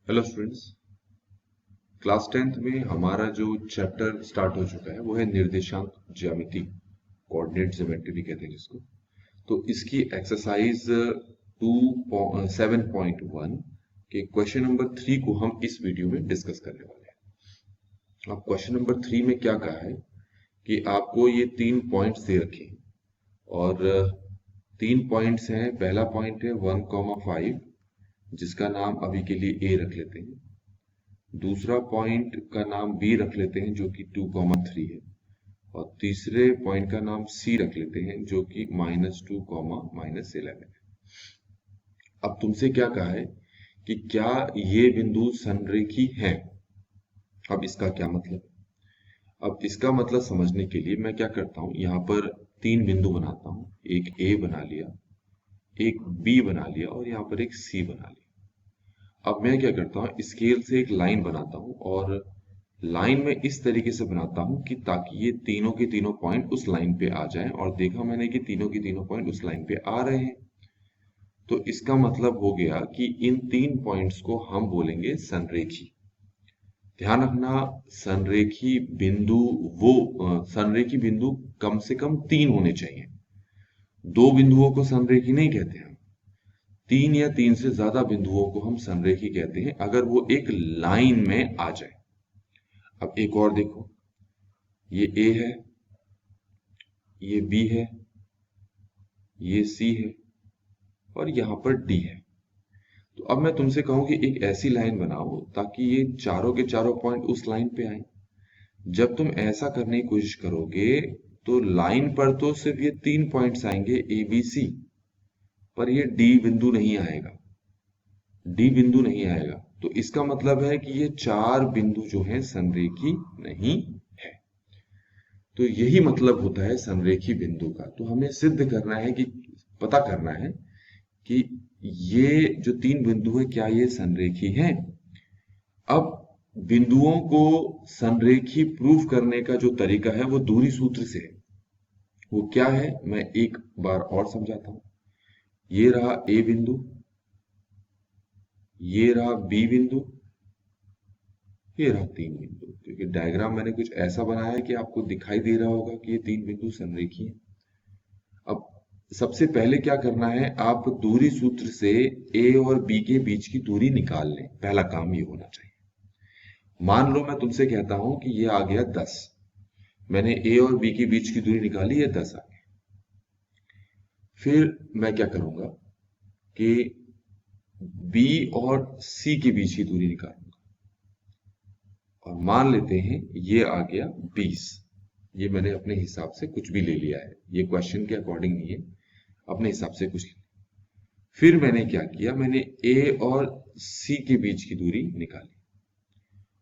Hello students. Class 10th में हमारा जो चैप्टर स्टार्ट हो चुका है वो है निर्देशांक ज्यामिति, कोऑर्डिनेट ज्योमेट्री भी कहते हैं जिसको। तो इसकी एक्सरसाइज 7.1 के क्वेश्चन नंबर 3 को हम इस वीडियो में डिस्कस करने वाले हैं। अब क्वेश्चन नंबर 3 में क्या कहा है कि आपको ये 3 पॉइंट्स दे रखे हैं और 3 पॉइंट्स हैं। पहला पॉइंट है 1,5 जिसका नाम अभी के लिए ए रख लेते हैं। दूसरा पॉइंट का नाम बी रख लेते हैं जो कि 2,3 है और तीसरे पॉइंट का नाम सी रख लेते हैं जो कि -2, -11 है। अब तुमसे क्या कहा है कि क्या ये बिंदु संरेखी हैं। अब इसका क्या मतलब है? अब इसका मतलब समझने के लिए मैं क्या करता हूं, यहां पर 3 बिंदु बनाता हूं। एक ए बना लिया, एक बी बना लिया और यहाँ पर एक सी बना लिया। अब मैं क्या करता हूँ, स्केल से एक लाइन बनाता हूँ और लाइन में इस तरीके से बनाता हूं कि ताकि ये तीनों के तीनों पॉइंट उस लाइन पे आ जाएं। और देखा मैंने कि तीनों के तीनों पॉइंट उस लाइन पे आ रहे हैं। तो इसका मतलब हो गया कि इन 3 पॉइंट्स को हम बोलेंगे संरेखी। ध्यान रखना, संरेखी बिंदु संरेखी बिंदु कम से कम 3 होने चाहिए। 2 बिंदुओं को संरेखी नहीं कहते हम। 3 या 3 से ज्यादा बिंदुओं को हम संरेखी कहते हैं अगर वो एक लाइन में आ जाए। अब एक और देखो, ये ए है, ये बी है, ये सी है और यहां पर डी है। तो अब मैं तुमसे कहूं कि एक ऐसी लाइन बनाओ ताकि ये चारों के चारों पॉइंट उस लाइन पे आए। जब तुम ऐसा करने की कोशिश करोगे तो लाइन पर तो सिर्फ ये 3 पॉइंट्स आएंगे ए बी सी, पर ये डी बिंदु नहीं आएगा। डी बिंदु नहीं आएगा तो इसका मतलब है कि ये 4 बिंदु जो हैं संरेखी नहीं है। तो यही मतलब होता है संरेखी बिंदु का। तो हमें सिद्ध करना है कि पता करना है कि ये जो 3 बिंदु है क्या ये संरेखी हैं। अब बिंदुओं को संरेखी प्रूफ करने का जो तरीका है वो दूरी सूत्र से है। वो क्या है मैं एक बार और समझाता हूं। ये रहा ए बिंदु, ये रहा बी बिंदु, ये रहा 3 बिंदु। क्योंकि डायग्राम मैंने कुछ ऐसा बनाया है कि आपको दिखाई दे रहा होगा कि ये 3 बिंदु संरेखी हैं। अब सबसे पहले क्या करना है, आप दूरी सूत्र से ए और बी के बीच की दूरी निकाल लें। पहला काम ये होना चाहिए। मान लो मैं तुमसे कहता हूं कि ये आ गया 10। मैंने ए और बी के बीच की दूरी निकाली, ये 10 आ गई। फिर मैं क्या करूंगा कि बी और सी के बीच की दूरी निकालूंगा और मान लेते हैं ये आ गया 20। ये मैंने अपने हिसाब से कुछ भी ले लिया है, ये क्वेश्चन के अकॉर्डिंग नहीं है, अपने हिसाब से कुछ। फिर मैंने क्या किया, मैंने ए और सी के बीच की दूरी निकाली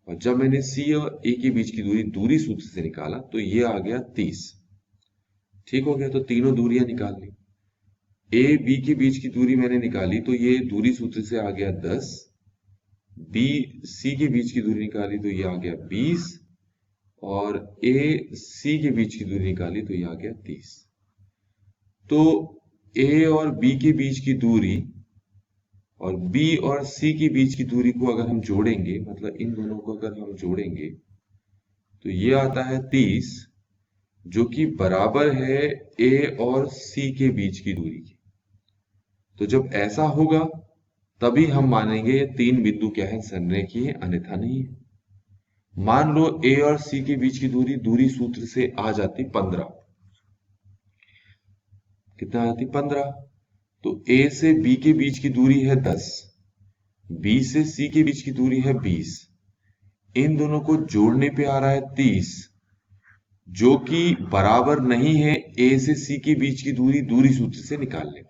और जब मैंने सी और ए के बीच की दूरी दूरी सूत्र से निकाला तो ये आ गया 30। ठीक हो गया, तो तीनों दूरियां निकाल ली। ए बी के बीच की दूरी मैंने निकाली तो ये दूरी सूत्र से आ गया 10। बी सी के बीच की दूरी निकाली तो ये आ गया 20 और ए सी के बीच की दूरी निकाली तो ये आ गया 30। तो ए और बी के बीच की दूरी और बी और सी के बीच की दूरी को अगर हम जोड़ेंगे, मतलब इन दोनों को अगर हम जोड़ेंगे तो ये आता है 30, जो कि बराबर है ए और सी के बीच की दूरी की। तो जब ऐसा होगा तभी हम मानेंगे ये 3 बिंदु क्या है संरेखी है, अन्यथा नहीं है। मान लो ए और सी के बीच की दूरी दूरी सूत्र से आ जाती 15। कितना आती 15। तो ए से बी के बीच की दूरी है 10, बी से सी के बीच की दूरी है 20, इन दोनों को जोड़ने पे आ रहा है 30, जो कि बराबर नहीं है ए से सी के बीच की दूरी दूरी सूत्र से निकालने पर।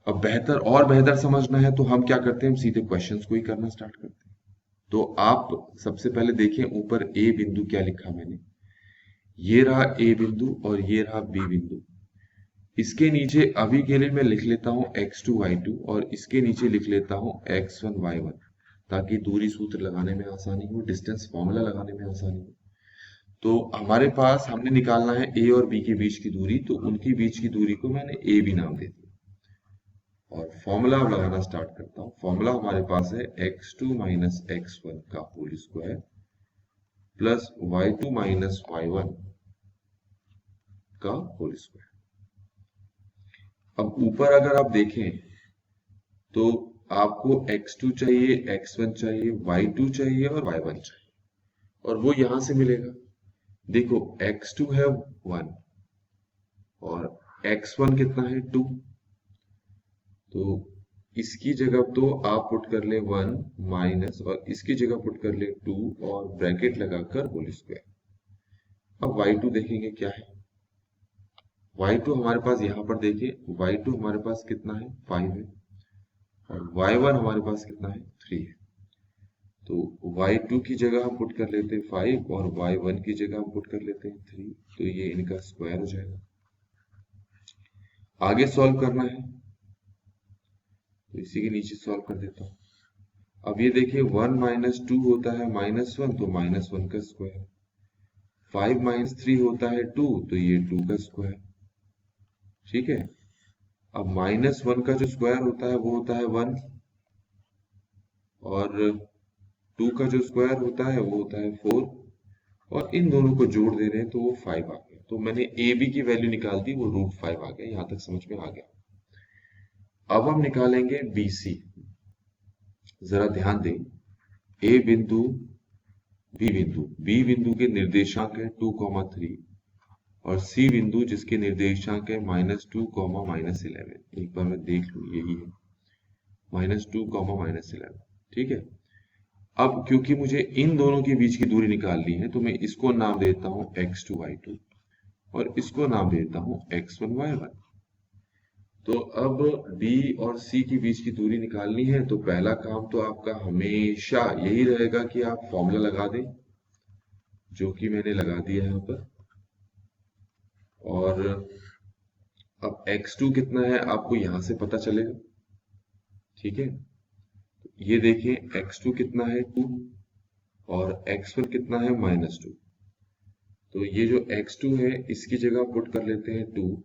अब बेहतर और बेहतर समझना है तो हम क्या करते हैं, हम सीधे क्वेश्चंस को ही करना स्टार्ट करते हैं। तो आप सबसे पहले देखें ऊपर ए बिंदु क्या लिखा मैंने, ये रहा ए बिंदु और ये रहा बी बिंदु। इसके नीचे अभी के लिए मैं लिख लेता हूं x2 y2 और इसके नीचे लिख लेता हूं x1 y1, ताकि दूरी सूत्र लगाने में आसानी हो, डिस्टेंस फॉर्मूला लगाने में आसानी हो। तो हमारे पास हमने निकालना है ए और बी के बीच की दूरी, तो उनके बीच की दूरी को मैंने ए बी नाम दे दिया। और फॉर्मूला लगाना स्टार्ट करता हूं। फॉर्मूला हमारे पास है x2 माइनस x1 का whole square plus y2 minus y1 का होल स्क्वायर। अब ऊपर अगर आप देखें तो आपको x2 चाहिए, x1 चाहिए, y2 चाहिए और y1 चाहिए, और वो यहां से मिलेगा। देखो x2 है 1 और x1 कितना है 2, तो इसकी जगह तो आप पुट कर ले 1 माइनस और इसकी जगह पुट कर ले 2 और ब्रैकेट लगाकर होल स्क्वायर। अब y2 देखेंगे क्या है। y2 हमारे पास यहाँ पर देखिए, y2 हमारे पास कितना है 5 है और y1 हमारे पास कितना है 3 है। तो y2 की जगह हम पुट कर लेते हैं 5 और y1 की जगह हम पुट कर लेते हैं 3, तो ये इनका स्क्वायर हो जाएगा। आगे सॉल्व करना है तो इसी के नीचे सॉल्व कर देता हूँ। अब ये देखिए 1 माइनस 2 होता है -1, तो -1 का स्क्वायर। 5 माइनस 3 होता है 2, तो ये 2 का स्क्वायर। ठीक है। अब -1 का जो स्क्वायर होता है वो होता है 1 और 2 का जो स्क्वायर होता है वो होता है 4, और इन दोनों को जोड़ दे रहे हैं तो वो 5 आ गया। तो मैंने ए बी की वैल्यू निकाल दी, वो √5 आ गया। यहां तक समझ में आ गया। अब हम निकालेंगे बी सी। जरा ध्यान दें, ए बिंदु बी बिंदु के निर्देशांक है 2,3 और सी बिंदु जिसके निर्देशांक है -2, -11। एक बार मैं देख लूं, यही है -2, -11। ठीक है। अब क्योंकि मुझे इन दोनों के बीच की दूरी निकालनी है तो मैं इसको नाम देता हूं x2 y2 और इसको नाम देता हूं x1 y1। तो अब B और C के बीच की दूरी निकालनी है तो पहला काम तो आपका हमेशा यही रहेगा कि आप फॉर्मूला लगा दें, जो कि मैंने लगा दिया है यहाँ पर। और अब x2 कितना है आपको यहां से पता चलेगा। ठीक है। ये देखें x2 कितना है 2 और x1 कितना है -2। तो ये जो x2 है इसकी जगह पुट कर लेते हैं 2,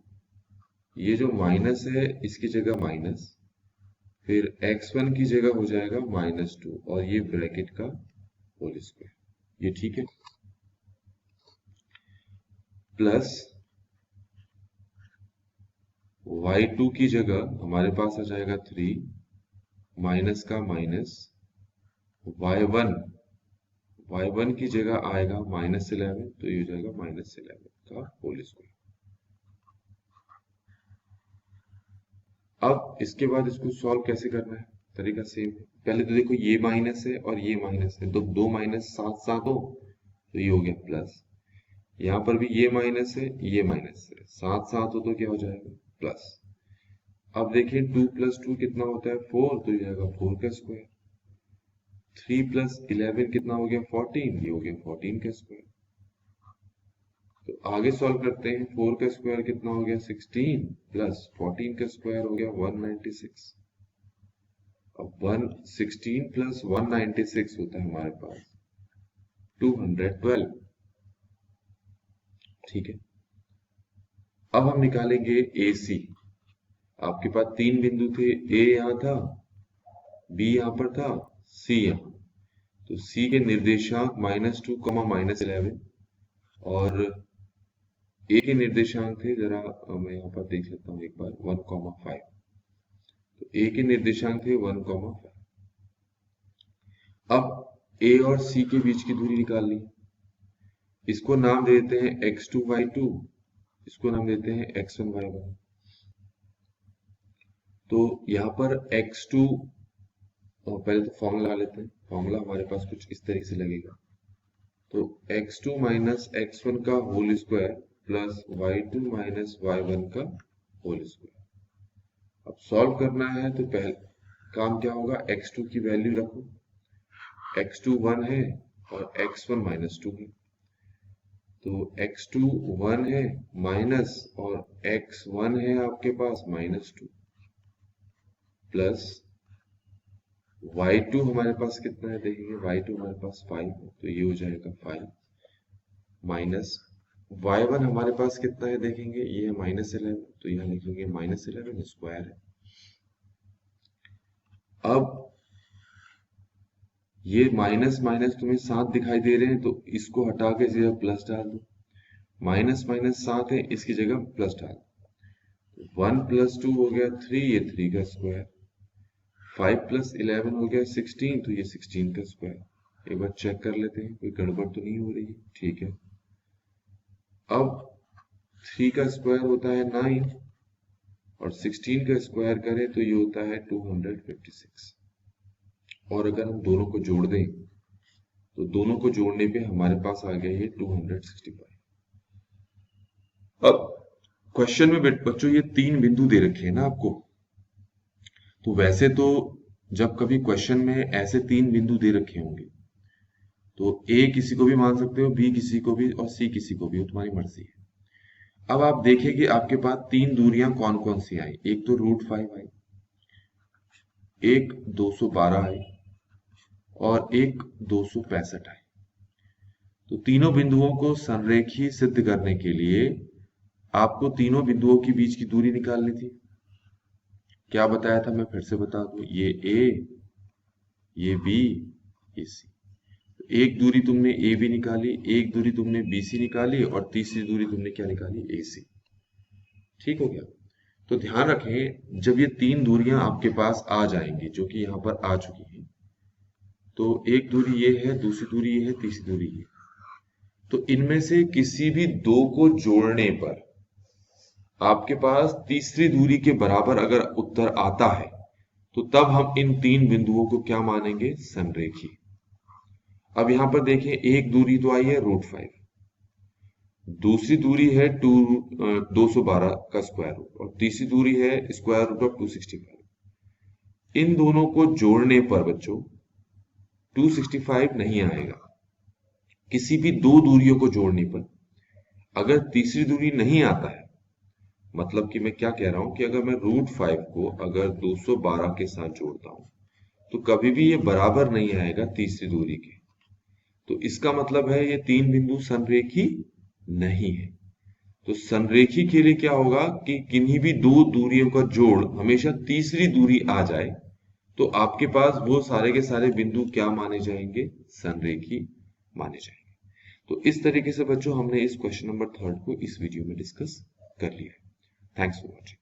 ये जो माइनस है इसकी जगह माइनस, फिर x1 की जगह हो जाएगा -2 और ये ब्रैकेट का होल स्क्वायर। ये ठीक है। प्लस y2 की जगह हमारे पास आ जाएगा 3, माइनस का माइनस, y1 की जगह आएगा -11, तो ये हो जाएगा -11 का होल स्क्वायर। अब इसके बाद इसको सॉल्व कैसे करना है, तरीका सेम है। पहले तो देखो ये माइनस है और ये माइनस है, तो दो माइनस साथ साथ हो तो ये हो गया प्लस। यहाँ पर भी ये माइनस है, ये माइनस है, साथ साथ हो तो क्या हो जाएगा प्लस। अब देखिए 2 + 2 कितना होता है 4, तो ये आएगा 4 का स्क्वायर। 3 + 11 कितना हो गया 14, ये हो गया 14 का स्क्वायर। तो आगे सॉल्व करते हैं। 4 का स्क्वायर कितना हो गया 16 प्लस 14 का स्क्वायर हो गया 196। अब 116 + 196 होता है हमारे पास 212। ठीक है। अब हम निकालेंगे ए सी। आपके पास 3 बिंदु थे, ए यहां था, बी यहां पर था, सी यहां। तो सी के निर्देशांक -2, -11 और ए के निर्देशांक थे, जरा मैं यहाँ पर देख लेता हूँ एक बार, 1,5। तो ए के निर्देशांक थे 1,5। अब ए और सी के बीच की दूरी निकालनी है। इसको नाम देते हैं x2 y2, इसको नाम देते हैं x1 y1। तो यहाँ पर x2, और पहले तो फॉर्मूला लगा लेते हैं। फॉर्मूला हमारे पास कुछ इस तरीके से लगेगा, तो x2 माइनस x1 का whole square plus y2 minus y1 का होल स्क्वायर। अब सॉल्व करना है तो पहले काम क्या होगा, x2 की वैल्यू रखो, x2 1 है और x1 -2 है। तो x2 1 है माइनस और x1 है आपके पास -2 प्लस y2 हमारे पास कितना है देखेंगे, y2 हमारे पास 5 है, तो ये हो जाएगा 5 माइनस y1 हमारे पास कितना है देखेंगे, ये है -11, तो यहाँ लिखेंगे -11 स्क्वायर है अब ये माइनस माइनस तुम्हें 7 दिखाई दे रहे हैं, तो इसको हटा के सीधा प्लस डाल दो। माइनस माइनस 7 है, इसकी जगह प्लस डाल दो। 1 + 2 हो गया 3, ये 3 का स्क्वायर। 5 + 11 हो गया 16, तो ये 16 का स्क्वायर। एक बार चेक कर लेते हैं कोई गड़बड़ तो नहीं हो रही। ठीक है, अब 3 का स्क्वायर होता है 9 और 16 का स्क्वायर करें तो ये होता है 256। और अगर हम दोनों को जोड़ दें तो दोनों को जोड़ने पे हमारे पास आ गया ये 265। अब क्वेश्चन में बच्चों ये 3 बिंदु दे रखे हैं ना आपको, तो वैसे तो जब कभी क्वेश्चन में ऐसे 3 बिंदु दे रखे होंगे तो ए किसी को भी मान सकते हो, बी किसी को भी और सी किसी को भी, वो तुम्हारी मर्जी है। अब आप देखें कि आपके पास 3 दूरियां कौन कौन सी आई। एक तो √5 आई, एक 212 आई और एक 265 आई। तो तीनों बिंदुओं को संरेखी सिद्ध करने के लिए आपको तीनों बिंदुओं के बीच की दूरी निकालनी थी। क्या बताया था, मैं फिर से बता दूं, ये ए, ये बी, ये सी। एक दूरी तुमने ए बी निकाली, एक दूरी तुमने बी सी निकाली और तीसरी दूरी तुमने क्या निकाली, ए सी। ठीक हो गया। तो ध्यान रखें, जब ये 3 दूरियां आपके पास आ जाएंगी, जो कि यहां पर आ चुकी हैं, तो एक दूरी ये है, दूसरी दूरी ये है, तीसरी दूरी ये, तो इनमें से किसी भी दो को जोड़ने पर आपके पास तीसरी दूरी के बराबर अगर उत्तर आता है तो तब हम इन 3 बिंदुओं को क्या मानेंगे, संरेखी। अब यहां पर देखें, एक दूरी तो आई है √5, दूसरी दूरी है 212 का स्क्वायर रूट और तीसरी दूरी है स्क्वायर रूट ऑफ 265। इन दोनों को जोड़ने पर बच्चों 265 नहीं आएगा। किसी भी दो दूरियों को जोड़ने पर अगर तीसरी दूरी नहीं आता है, मतलब कि मैं क्या कह रहा हूं कि अगर मैं √5 को अगर 212 के साथ जोड़ता हूं तो कभी भी ये बराबर नहीं आएगा तीसरी दूरी के। तो इसका मतलब है ये 3 बिंदु संरेखी नहीं है। तो संरेखी के लिए क्या होगा कि किन्हीं भी दो दूरियों का जोड़ हमेशा तीसरी दूरी आ जाए, तो आपके पास वो सारे के सारे बिंदु क्या माने जाएंगे, संरेखी माने जाएंगे। तो इस तरीके से बच्चों हमने इस क्वेश्चन नंबर 3 को इस वीडियो में डिस्कस कर लिया है। Thanks for watching.